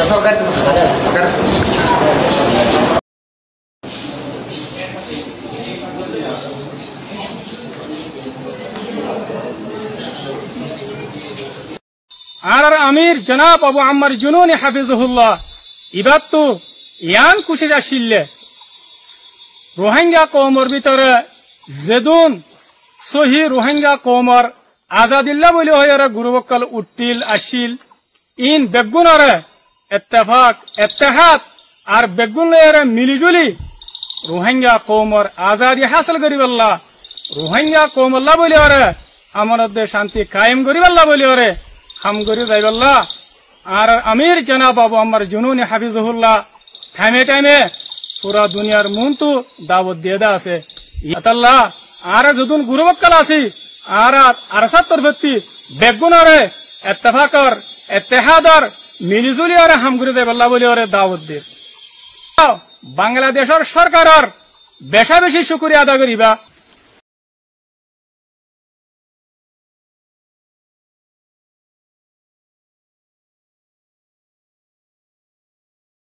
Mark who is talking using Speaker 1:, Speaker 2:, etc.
Speaker 1: আর আমির জনাব আবু আম্মার জুনুনি হাফিজুহুল্লাহ ইবাদ তো ইয়ান কুশির আসিলে রোহিঙ্গা কওমর ভিতরে যেদুন সহি রোহিঙ্গা কওমর আজাদিল্লাহ বলি হইয়ারে গুরুবক্কাল উট্টিল আসিল ইন বেগুনরে ইত্তেফাক ইত্তেহাদ আর বেগুন লয়ারে মিলিজুলি রোহিঙ্গা কওমর আজাদি হাসিল করিবাল্লাহ রোহিঙ্গা কওমল্লাহ বলি হরে আমার দেশ শান্তি কায়েম করিবাল্লাহ বলি হরে হাম করি যাইবাল্লাহ আর আমির জনাব আবু আম্মার জুনুনি হাফিজুহুল্লাহ টাইমে টাইমে পুরা দুনিয়ার মুন্তু দাওয়াত দিয়ে দা আছে আল্লাহ আর যদুন গুরুবক্কাল আছি আর আরসাত্তর ব্যক্তি বেগুনরে ইত্তেফাকর ইত্তেহাদর মিলিজুলি আর হাম করে যাইবাল্লাহ বলি ওরে দাওয়াত দিয়ে বাংলাদেশের সরকারের বেশা বেশি শুকরিয়া আদা করিবা